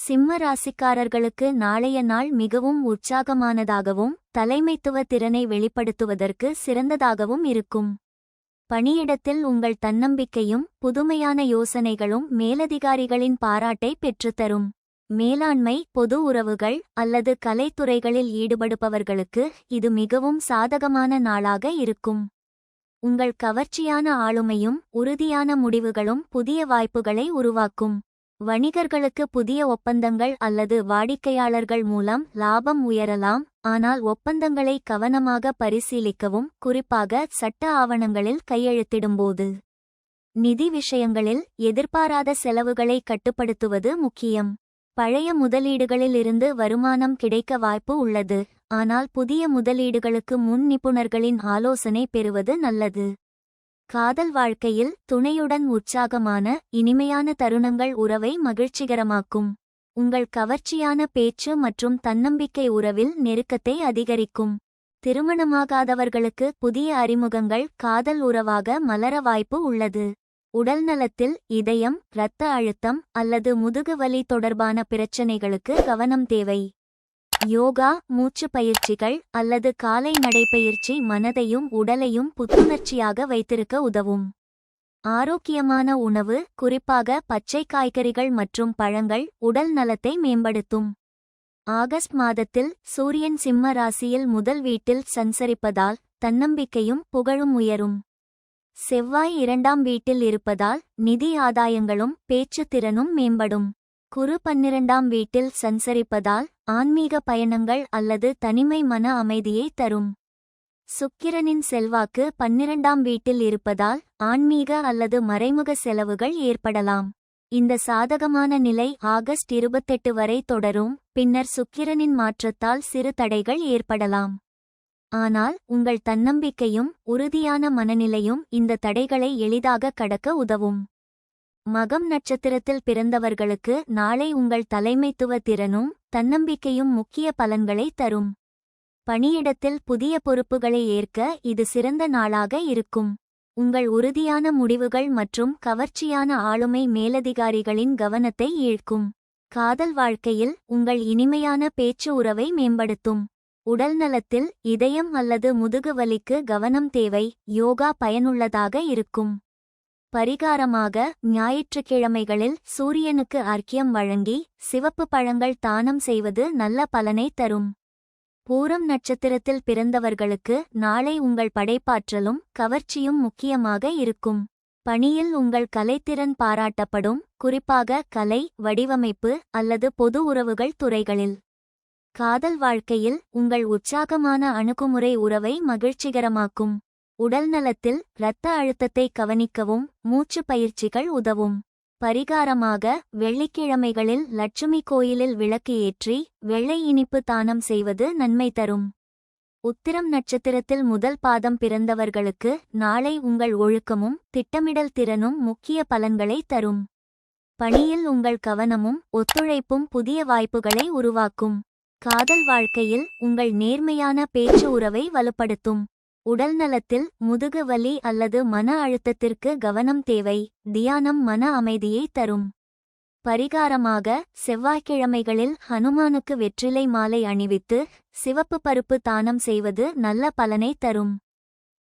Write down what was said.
சிம்ம ராசிக்காரர்களுக்கு நாளைய நாள் மிகவும் உற்சாகமானதாகவும் தலைமைத்துவ திறனை வெளிப்படுத்துவதற்கு சிறந்ததாகவும் இருக்கும். பணியிடத்தில் உங்கள் தன்னம்பிக்கையும் புதுமையான யோசனைகளும் மேலதிகாரிகளின் பாராட்டை பெற்றுத்தரும். மேலாண்மை, பொது உறவுகள் அல்லது கலைத்துறைகளில் ஈடுபடுபவர்களுக்கு இது மிகவும் சாதகமான நாளாக இருக்கும். உங்கள் கவர்ச்சியான ஆளுமையும் உறுதியான முடிவுகளும் புதிய வாய்ப்புகளை உருவாக்கும். வணிகர்களுக்கு புதிய ஒப்பந்தங்கள் அல்லது வாடிக்கையாளர்கள் மூலம் லாபம் உயரலாம், ஆனால் ஒப்பந்தங்களை கவனமாக பரிசீலிக்கவும், குறிப்பாக சட்ட ஆவணங்களில் கையெழுத்திடும்போது. நிதி விஷயங்களில் எதிர்பாராத செலவுகளை கட்டுப்படுத்துவது முக்கியம். பழைய முதலீடுகளில் இருந்து வருமானம் கிடைக்க வாய்ப்பு உள்ளது, ஆனால் புதிய முதலீடுகளுக்கு முன் நிபுணர்களின் ஆலோசனை பெறுவது நல்லது. காதல் வாழ்க்கையில் துணையுடன் உற்சாகமான இனிமையான தருணங்கள் உறவை மகிழ்ச்சிகரமாக்கும். உங்கள் கவர்ச்சியான பேச்சு மற்றும் தன்னம்பிக்கை உறவில் நெருக்கத்தை அதிகரிக்கும். திருமணமாகாதவர்களுக்கு புதிய அறிமுகங்கள் காதல் உறவாக மலர வாய்ப்பு உள்ளது. உடல்நலத்தில் இதயம், இரத்த அழுத்தம் அல்லது முதுகுவலி தொடர்பான பிரச்சினைகளுக்கு கவனம் தேவை. யோகா, மூச்சு பயிற்சிகள் அல்லது காலை நடைப்பயிற்சி மனதையும் உடலையும் புத்துணர்ச்சியாக வைத்திருக்க உதவும். ஆரோக்கியமான உணவு, குறிப்பாக பச்சை காய்கறிகள் மற்றும் பழங்கள், உடல் நலத்தை மேம்படுத்தும். ஆகஸ்ட் மாதத்தில் சூரியன் சிம்ம ராசியில் முதல் வீட்டில் சஞ்சரிப்பதால் தன்னம்பிக்கையும் புகழும் உயரும். செவ்வாய் 2ஆம் வீட்டில் இருப்பதால் நிதி ஆதாயங்களும் பேச்சு திறனும் மேம்படும். குரு 12ஆம் வீட்டில் சஞ்சரிப்பதால் ஆன்மீக பயணங்கள் அல்லது தனிமை மன அமைதியை தரும். சுக்கிரனின் செல்வாக்கு 12ஆம் வீட்டில் இருப்பதால் ஆன்மீக அல்லது மறைமுக செலவுகள் ஏற்படலாம். இந்த சாதகமான நிலை ஆகஸ்ட் 28 வரை தொடரும், பின்னர் சுக்கிரனின் மாற்றத்தால் சிறு தடைகள் ஏற்படலாம். ஆனால் உங்கள் தன்னம்பிக்கையும் உறுதியான மனநிலையும் இந்த தடைகளை எளிதாக கடக்க உதவும். மகம் நட்சத்திரத்தில் பிறந்தவர்களுக்கு நாளை உங்கள் தலைமைத்துவ திறனும் தன்னம்பிக்கையும் முக்கிய பலன்களை தரும். பணியிடத்தில் புதிய பொறுப்புகளை ஏற்க இது சிறந்த நாளாக இருக்கும். உங்கள் உறுதியான முடிவுகள் மற்றும் கவர்ச்சியான ஆளுமை மேலதிகாரிகளின் கவனத்தை ஈர்க்கும். காதல் வாழ்க்கையில் உங்கள் இனிமையான பேச்சு உறவை மேம்படுத்தும். உடல்நலத்தில் இதயம் அல்லது முதுகுவலிக்கு கவனம் தேவை. யோகா பயனுள்ளதாக இருக்கும். பரிகாரமாக ஞாயிற்றுக்கிழமைகளில் சூரியனுக்கு அர்க்கியம் வழங்கி சிவப்பு பழங்கள் தானம் செய்வது நல்ல பலனை தரும். பூரம் நட்சத்திரத்தில் பிறந்தவர்களுக்கு நாளை உங்கள் படைப்பாற்றலும் கவர்ச்சியும் முக்கியமாக இருக்கும். பணியில் உங்கள் கலைத்திறன் பாராட்டப்படும், குறிப்பாக கலை, வடிவமைப்பு அல்லது பொது உறவுகள் துறைகளில். காதல் வாழ்க்கையில் உங்கள் உற்சாகமான அணுகுமுறை உறவை மகிழ்ச்சிகரமாக்கும். உடல்நலத்தில் இரத்த அழுத்தத்தை கவனிக்கவும் மூச்சு பயிற்சிகள் உதவும். பரிகாரமாக வெள்ளிக்கிழமைகளில் லட்சுமி கோயிலில் விளக்கு ஏற்றி வெள்ளை இனிப்பு தானம் செய்வது நன்மை தரும். உத்திரம் நட்சத்திரத்தில் முதல் பாதம் பிறந்தவர்களுக்கு நாளை உங்கள் ஒழுக்கமும் திட்டமிடல் திறனும் முக்கிய பலன்களை தரும். பணியில் உங்கள் கவனமும் ஒத்துழைப்பும் புதிய வாய்ப்புகளை உருவாக்கும். காதல் வாழ்க்கையில் உங்கள் நேர்மையான பேச்சு உறவை வலுப்படுத்தும். உடல்நலத்தில் முதுகு வலி அல்லது மன அழுத்தத்திற்கு கவனம் தேவை. தியானம் மன அமைதியை தரும். பரிகாரமாக செவ்வாய்க்கிழமைகளில் ஹனுமானுக்கு வெற்றிலை மாலை அணிவித்து சிவப்பு பருப்பு தானம் செய்வது நல்ல பலனை தரும்.